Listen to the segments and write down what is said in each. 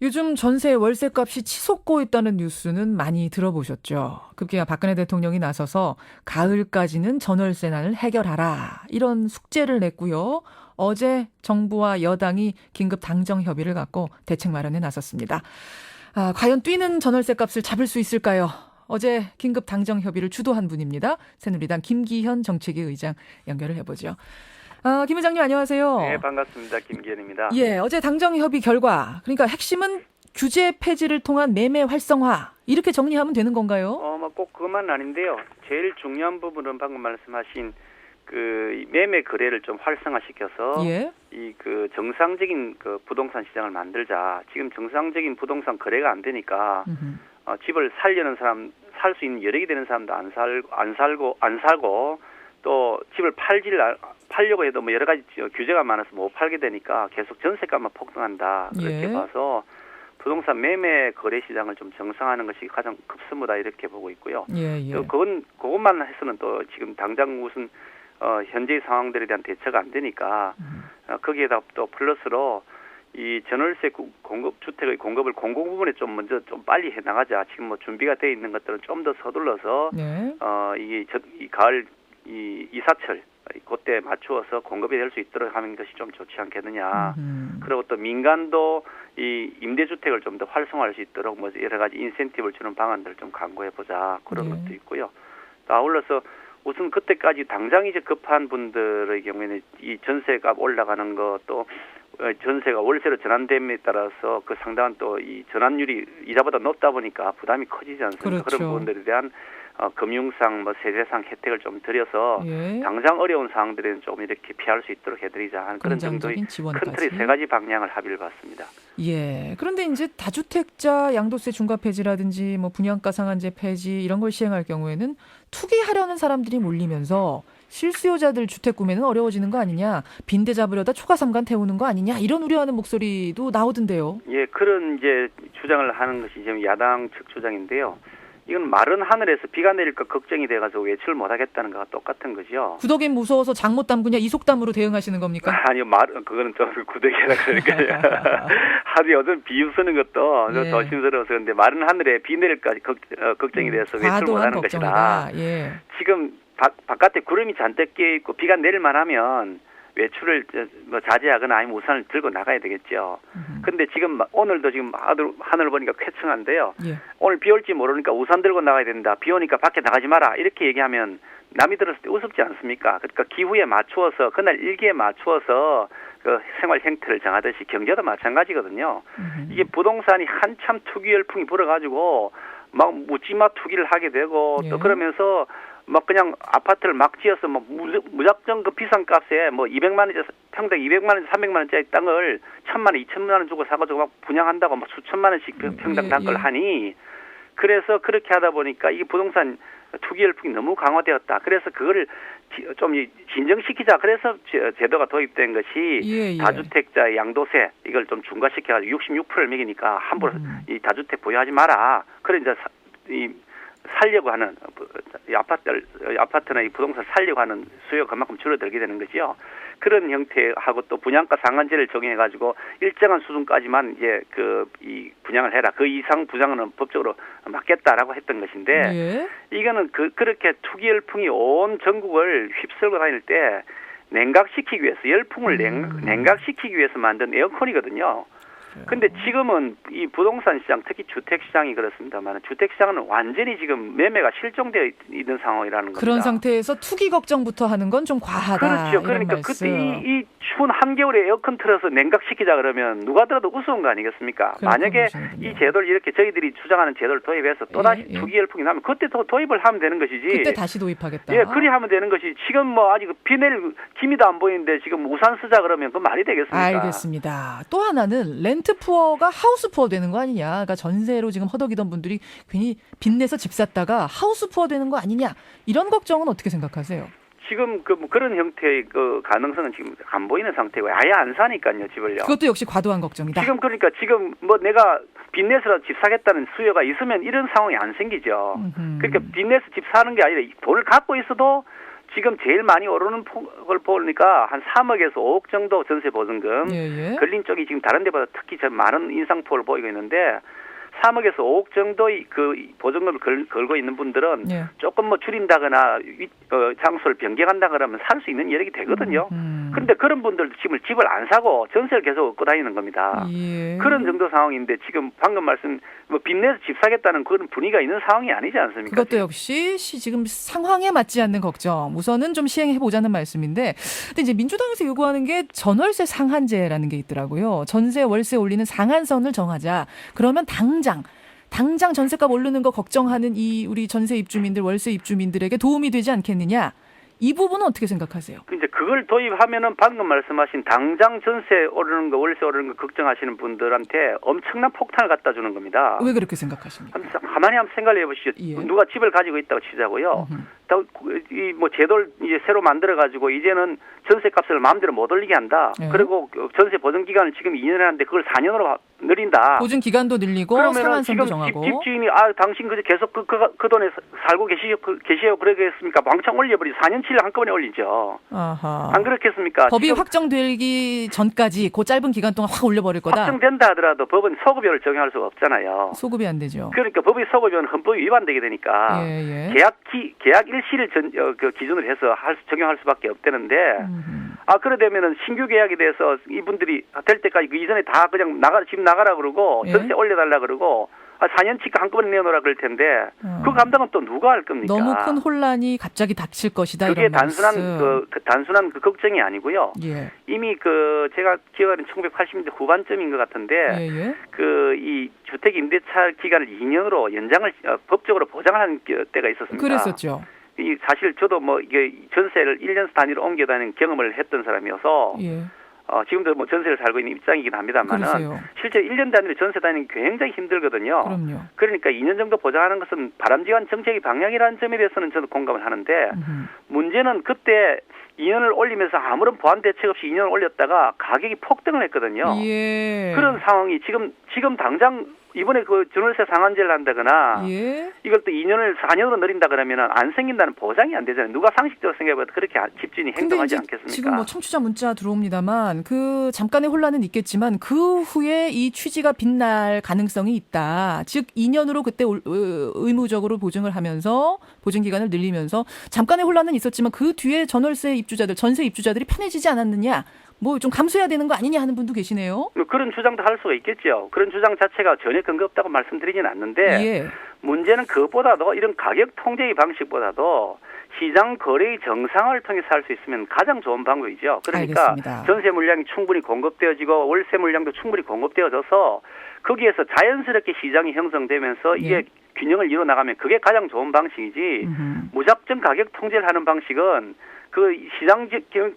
요즘 전세 월세값이 치솟고 있다는 뉴스는 많이 들어보셨죠. 급기야 박근혜 대통령이 나서서 가을까지는 전월세난을 해결하라 이런 숙제를 냈고요. 어제 정부와 여당이 긴급 당정 협의를 갖고 대책 마련에 나섰습니다. 과연 뛰는 전월세값을 잡을 수 있을까요? 어제 긴급 당정 협의를 주도한 분입니다. 새누리당 김기현 정책위 의장 연결을 해보죠. 김 회장님 안녕하세요. 네, 반갑습니다. 김기현입니다. 예, 어제 당정 협의 결과, 그러니까 핵심은 규제 폐지를 통한 매매 활성화 이렇게 정리하면 되는 건가요? 꼭 그것만 아닌데요. 제일 중요한 부분은 방금 말씀하신 그 매매 거래를 좀 활성화시켜서 예. 이 그 정상적인 그 부동산 시장을 만들자. 지금 정상적인 부동산 거래가 안 되니까 집을 살려는 사람, 살 수 있는 여력이 되는 사람도 안 살고 또 집을 팔려고 해도 뭐 여러 가지 규제가 많아서 못 팔게 되니까 계속 전세값만 폭등한다. 그렇게 예. 봐서 부동산 매매 거래 시장을 좀 정상화하는 것이 가장 급선무다 이렇게 보고 있고요. 예. 또 그것만 해서는 또 지금 당장 무슨 현재의 상황들에 대한 대처가 안 되니까 거기에다 또 플러스로 이 전월세 주택의 공급을 공공 부분에 좀 먼저 좀 빨리 해 나가자. 지금 뭐 준비가 돼 있는 것들은 좀 더 서둘러서 네. 이 가을 이 이사철 그때 맞추어서 공급이 될 수 있도록 하는 것이 좀 좋지 않겠느냐. 그리고 또 민간도 이 임대주택을 좀 더 활성화할 수 있도록 뭐 여러 가지 인센티브를 주는 방안들을 좀 강구해 보자 그런 네. 것도 있고요. 또 아울러서 우선 그때까지 당장 이제 급한 분들의 경우에는 이 전세값 올라가는 것 또 전세가 월세로 전환됨에 따라서 그 상당한 또 이 전환율이 이자보다 높다 보니까 부담이 커지지 않습니까? 그렇죠. 그런 부분들에 대한 금융상 뭐 세제상 혜택을 좀 드려서 예. 당장 어려운 상황들에는 좀 이렇게 피할 수 있도록 해드리자 하는 그런 정도의 긍정적인 큰 틀의 지원까지. 세 가지 방향을 합의를 봤습니다. 예. 그런데 이제 다주택자 양도세 중과 폐지라든지 뭐 분양가 상한제 폐지 이런 걸 시행할 경우에는 투기하려는 사람들이 몰리면서 실수요자들 주택 구매는 어려워지는 거 아니냐, 빈대 잡으려다 초과삼간 태우는 거 아니냐 이런 우려하는 목소리도 나오던데요. 예, 그런 이제 주장을 하는 것이 지금 야당 측 주장인데요. 이건 마른 하늘에서 비가 내릴까 걱정이 돼가지고 외출 못하겠다는 거와 똑같은 거죠. 구더기는 무서워서 장 못 담그냐 이 속담으로 대응하시는 겁니까? 아니요, 그거는 좀 구더기라 그러니까요. 하루 요즘 비유 쓰는 것도 예. 조심스러워서 그런데 마른 하늘에 비 내릴까지 걱정이 돼서 외출 과도한 못하는 걱정이다. 것이다. 예. 지금 바깥에 구름이 잔뜩 끼어 있고 비가 내릴만 하면 외출을 뭐 자제하거나 아니면 우산을 들고 나가야 되겠죠. 근데 지금 오늘도 지금 하늘 보니까 쾌청한데요. 예. 오늘 비 올지 모르니까 우산 들고 나가야 된다. 비 오니까 밖에 나가지 마라. 이렇게 얘기하면 남이 들었을 때 우습지 않습니까? 그러니까 기후에 맞추어서 그날 일기에 맞추어서 그 생활 형태를 정하듯이 경제도 마찬가지거든요. 이게 부동산이 한참 투기 열풍이 불어가지고 막 묻지마 투기를 하게 되고 예. 또 그러면서 막 그냥 아파트를 막 지어서 뭐 무작정 그 비싼 값에 뭐 200만 원짜리 평당 200만 원, 300만 원짜리 땅을 1,000만 원, 2,000만 원 주고 사가지고 막 분양한다고 막 수천만 원씩 평당 단가를 하니 그래서 그렇게 하다 보니까 이게 부동산 투기 열풍이 너무 강화되었다. 그래서 그거를 좀 진정시키자. 그래서 제도가 도입된 것이 다주택자 양도세 이걸 좀 중과시켜가지고 66%를 매기니까 함부로 이 다주택 보유하지 마라. 그래 이제 살려고 하는 아파트나 이 부동산 살려고 하는 수요가 그만큼 줄어들게 되는 거죠. 그런 형태하고 또 분양가 상한제를 적용해가지고 일정한 수준까지만 이제 이 분양을 해라. 그 이상 분양은 법적으로 막겠다라고 했던 것인데 예. 이거는 그렇게 투기 열풍이 온 전국을 휩쓸고 다닐 때 냉각시키기 위해서 열풍을 냉각시키기 위해서 만든 에어컨이거든요. 근데 지금은 이 부동산 시장, 특히 주택 시장이 그렇습니다만 주택 시장은 완전히 지금 매매가 실종되어 있는 상황이라는 겁니다. 그런 상태에서 투기 걱정부터 하는 건 좀 과하다. 그렇죠. 그러니까 그때 이 추운 한겨울에 에어컨 틀어서 냉각시키자 그러면 누가 들어도 우스운 거 아니겠습니까? 만약에 이 제도를 이렇게 저희들이 주장하는 제도를 도입해서 또다시 투기 열풍이 나면 그때 또 도입을 하면 되는 것이지. 그때 다시 도입하겠다. 예, 그리 하면 되는 것이 지금 뭐 아직 비 내릴 기미도 안 보이는데 지금 우산 쓰자 그러면 그 말이 되겠습니까? 알겠습니다. 또 하나는 렌트 푸어가 하우스 푸어 되는 거 아니냐. 그러니까 전세로 지금 허덕이던 분들이 괜히 빚내서 집 샀다가 하우스 푸어 되는 거 아니냐. 이런 걱정은 어떻게 생각하세요? 지금 그런 형태의 그 가능성은 지금 안 보이는 상태고 아예 안 사니까요, 집을요. 그것도 역시 과도한 걱정이다. 지금 그러니까 지금 뭐 내가 빚내서 집 사겠다는 수요가 있으면 이런 상황이 안 생기죠. 그러니까 빚내서 집 사는 게 아니라 돈을 갖고 있어도 지금 제일 많이 오르는 걸 보니까 한 3억에서 5억 정도 전세 보증금. 예, 예. 걸린 쪽이 지금 다른 데보다 특히 좀 많은 인상폭을 보이고 있는데 3억에서 5억 정도의 그 보증금을 걸고 있는 분들은 예. 조금 뭐 줄인다거나 장소를 변경한다거나 하면 살 수 있는 여력이 되거든요. 그런데 그런 분들도 지금 집을 안 사고 전세를 계속 얻고 다니는 겁니다. 예. 그런 정도 상황인데 지금 방금 말씀 뭐 빚내서 집 사겠다는 그런 분위기가 있는 상황이 아니지 않습니까? 그것도 역시 지금 상황에 맞지 않는 걱정. 우선은 좀 시행해 보자는 말씀인데, 근데 이제 민주당에서 요구하는 게 전월세 상한제라는 게 있더라고요. 전세 월세 올리는 상한선을 정하자. 그러면 당장 전세값 오르는 거 걱정하는 이 우리 전세 입주민들, 월세 입주민들에게 도움이 되지 않겠느냐. 이 부분은 어떻게 생각하세요? 이제 그걸 도입하면은 방금 말씀하신 당장 전세 오르는 거, 월세 오르는 거 걱정하시는 분들한테 엄청난 폭탄을 갖다 주는 겁니다. 왜 그렇게 생각하십니까? 가만히 한번 생각해 보시죠. 예. 누가 집을 가지고 있다고 치자고요. 이 뭐 제도를 이제 새로 만들어 가지고 이제는 전세값을 마음대로 못 올리게 한다. 예. 그리고 전세 보증 기간을 지금 2년에 하는데 그걸 4년으로 늘린다. 보증 기간도 늘리고 그러면은 상한선도 지금 정하고. 집주인이 당신 계속 그 돈에 살고 계시오 그러겠습니까? 왕창 올려버리 4년치를 한꺼번에 올리죠. 아하. 안 그렇겠습니까? 법이 지금 확정되기 전까지 그 짧은 기간 동안 확 올려버릴 거다. 확정된다 하더라도 법은 소급료를 적용할 수가 없잖아요. 소급이 안 되죠. 그러니까 법의 소급료는 헌법이 위반되게 되니까 예. 계약 일시를 기준으로 해서 적용할 수밖에 없다는데 그러되면은 신규 계약에 대해서 이분들이 될 때까지 그 이전에 다 그냥 집 나가라 그러고 예. 전세 올려달라 그러고 4년치가 한꺼번에 내놓으라 그럴 텐데 그 감당은 또 누가 할 겁니까? 너무 큰 혼란이 갑자기 닥칠 것이다. 그게 이런 단순한 그 걱정이 아니고요. 예. 이미 제가 기억하는 1980년대 후반쯤인 것 같은데 예. 이 주택 임대차 기간을 2년으로 연장을 법적으로 보장을 한 때가 있었습니다. 그랬었죠. 사실 저도 뭐 이게 전세를 1년 단위로 옮겨 다니는 경험을 했던 사람이어서 예. 지금도 뭐 전세를 살고 있는 입장이긴 합니다만은 그러세요. 실제 1년 단위로 전세 다니는 게 굉장히 힘들거든요. 그럼요. 그러니까 2년 정도 보장하는 것은 바람직한 정책의 방향이라는 점에 대해서는 저도 공감을 하는데 문제는 그때 2년을 올리면서 아무런 보완 대책 없이 2년을 올렸다가 가격이 폭등을 했거든요. 예. 그런 상황이 지금 당장 이번에 그 전월세 상한제를 한다거나 예. 이걸 또 2년을 4년으로 늘린다 그러면 안 생긴다는 보장이 안 되잖아요. 누가 상식적으로 생각해봐도 그렇게 집주인이 행동하지 않겠습니까? 지금 뭐 청취자 문자 들어옵니다만 그 잠깐의 혼란은 있겠지만 그 후에 이 취지가 빛날 가능성이 있다. 즉 2년으로 그때 의무적으로 보증을 하면서 보증 기간을 늘리면서 잠깐의 혼란은 있었지만 그 뒤에 전세 입주자들이 편해지지 않았느냐. 뭐 좀 감수해야 되는 거 아니냐 하는 분도 계시네요. 그런 주장도 할 수가 있겠죠. 그런 주장 자체가 전혀 근거 없다고 말씀드리진 않는데 예. 문제는 그것보다도 이런 가격 통제의 방식보다도 시장 거래의 정상화를 통해서 할 수 있으면 가장 좋은 방법이죠. 그러니까 알겠습니다. 전세 물량이 충분히 공급되어지고 월세 물량도 충분히 공급되어져서 거기에서 자연스럽게 시장이 형성되면서 이게 예. 균형을 이뤄 나가면 그게 가장 좋은 방식이지 무작정 가격 통제를 하는 방식은 그 시장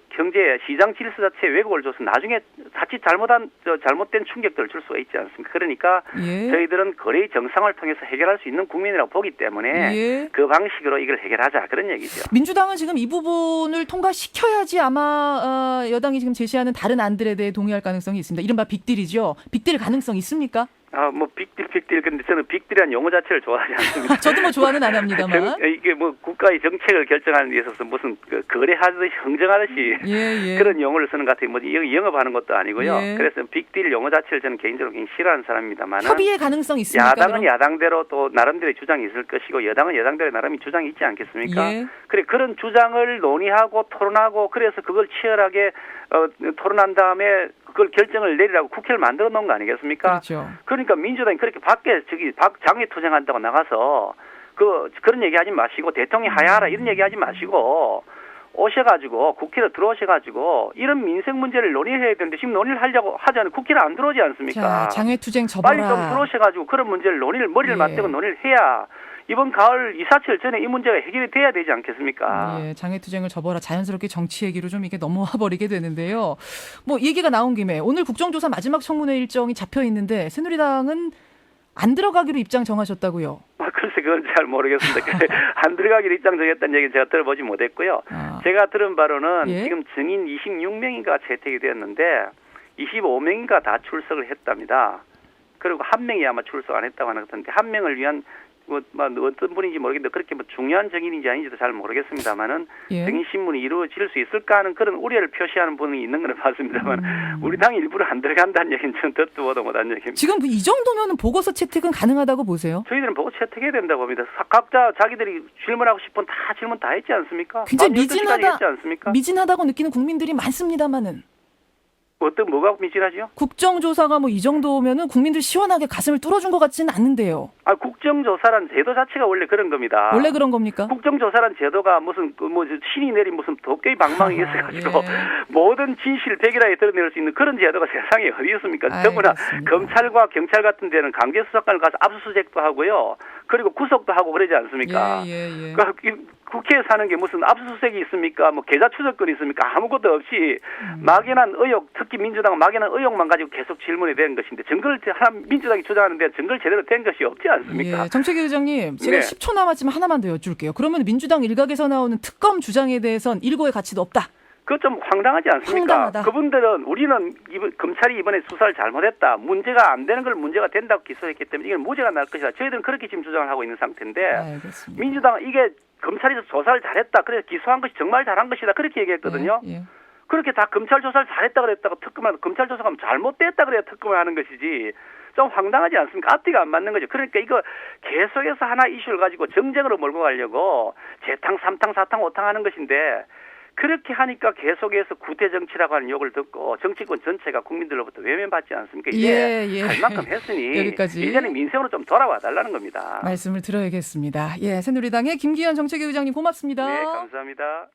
경제, 시장 질서 자체에 왜곡을 줘서 나중에 자칫 잘못된 충격들을 줄 수가 있지 않습니까? 그러니까 예. 저희들은 거래의 정상화를 통해서 해결할 수 있는 국민이라고 보기 때문에 예. 그 방식으로 이걸 해결하자 그런 얘기죠. 민주당은 지금 이 부분을 통과시켜야지 아마 여당이 지금 제시하는 다른 안들에 대해 동의할 가능성이 있습니다. 이른바 빅딜이죠. 빅딜 가능성 있습니까? 뭐 빅딜 근데 저는 빅딜이라는 용어 자체를 좋아하지 않습니다. 저도 뭐 좋아는 안 합니다만. 이게 뭐 국가의 정책을 결정하는 데 있어서 무슨 거래하듯이 흥정하듯이 예. 그런 용어를 쓰는 것 같아요. 뭐 영업하는 것도 아니고요. 예. 그래서 빅딜 용어 자체를 저는 개인적으로 굉장히 싫어하는 사람입니다만 협의의 가능성 있습니까? 야당은 그럼? 야당대로 또 나름대로의 주장이 있을 것이고 여당은 여당대로 나름의 주장이 있지 않겠습니까? 예. 그런 주장을 논의하고 토론하고 그래서 그걸 치열하게 토론한 다음에 그걸 결정을 내리라고 국회를 만들어 놓은 거 아니겠습니까? 그렇죠. 그러니까 민주당이 그렇게 밖에 장외 투쟁한다고 나가서 그런 얘기하지 마시고 대통령이 하야하라 이런 얘기하지 마시고 오셔가지고 국회로 들어오셔가지고 이런 민생 문제를 논의해야 되는데 지금 논의를 하지 않으면 국회를 안 들어오지 않습니까? 자, 장외투쟁 접어라. 빨리 좀 들어오셔가지고 그런 문제를 머리를 예. 맞대고 논의를 해야 이번 가을 이사철 전에 이 문제가 해결이 돼야 되지 않겠습니까? 예, 장외투쟁을 접어라. 자연스럽게 정치 얘기로 좀 이게 넘어와 버리게 되는데요. 뭐 얘기가 나온 김에 오늘 국정조사 마지막 청문회 일정이 잡혀 있는데 새누리당은 안 들어가기로 입장 정하셨다고요? 글쎄 그건 잘 모르겠습니다. 안 들어가기로 입장 정했다는 얘기는 제가 들어보지 못했고요. 제가 들은 바로는 예? 지금 증인 26명인가 채택이 되었는데 25명인가 다 출석을 했답니다. 그리고 한 명이 아마 출석 안 했다고 하는 것 같은데 한 명을 위한 어떤 분인지 모르겠는데 그렇게 뭐 중요한 증인인지 아닌지도 잘 모르겠습니다만은 예. 증인 신문이 이루어질 수 있을까 하는 그런 우려를 표시하는 분이 있는 건 봤습니다만 우리 당이 일부러 안 들어간다는 얘기는 전 듣도 보도 못한 얘기입니다. 지금 이 정도면 보고서 채택은 가능하다고 보세요? 저희들은 보고 채택해야 된다고 봅니다. 각자 자기들이 질문하고 싶은 다 질문 다 했지 않습니까? 굉장히 밤 12시까지 했지 않습니까? 미진하다고 느끼는 국민들이 많습니다만은. 뭐가 미진하죠? 국정조사가 뭐 이 정도면은 국민들 시원하게 가슴을 뚫어준 것 같지는 않는데요. 국정조사란 제도 자체가 원래 그런 겁니다. 원래 그런 겁니까? 국정조사란 제도가 무슨 신이 내린 무슨 도깨비 방망이 있어가지고 모든 진실 백일하에 드러낼 수 있는 그런 제도가 세상에 어디 있습니까? 더구나 검찰과 경찰 같은 데는 강제수사관을 가서 압수수색도 하고요. 그리고 구속도 하고 그러지 않습니까? 그러니까 국회에 사는 게 무슨 압수수색이 있습니까? 뭐 계좌 추적권이 있습니까? 아무것도 없이 막연한 의혹, 특히 민주당은 막연한 의혹만 가지고 계속 질문이 되는 것인데 증거를 민주당이 주장하는데 증거를 제대로 된 것이 없지 않습니까? 정책위 의장님, 제가 10초 남았지만 하나만 더 여쭐게요. 그러면 민주당 일각에서 나오는 특검 주장에 대해선 일고의 가치도 없다. 그거 좀 황당하지 않습니까? 황당하다. 그분들은 우리는 검찰이 이번에 수사를 잘못했다. 문제가 안 되는 걸 문제가 된다고 기소했기 때문에 이건 무죄가 날 것이다. 저희들은 그렇게 지금 주장을 하고 있는 상태인데 알겠습니다. 민주당은 이게 검찰이 조사를 잘했다. 그래서 기소한 것이 정말 잘한 것이다. 그렇게 얘기했거든요. 그렇게 다 검찰 조사를 잘했다 그랬다가 특검을 검찰 조사가 잘못됐다 그래야 특검을 하는 것이지. 좀 황당하지 않습니까? 앞뒤가 안 맞는 거죠. 그러니까 이거 계속해서 하나 이슈를 가지고 정쟁으로 몰고 가려고 재탕, 3탕, 4탕, 5탕 하는 것인데 그렇게 하니까 계속해서 구태 정치라고 하는 욕을 듣고 정치권 전체가 국민들로부터 외면받지 않습니까? 이게 할 만큼 했으니 여기까지. 이제는 민생으로 좀 돌아와 달라는 겁니다. 말씀을 드려야겠습니다. 새누리당의 김기현 정책위 의장님 고맙습니다. 네, 감사합니다.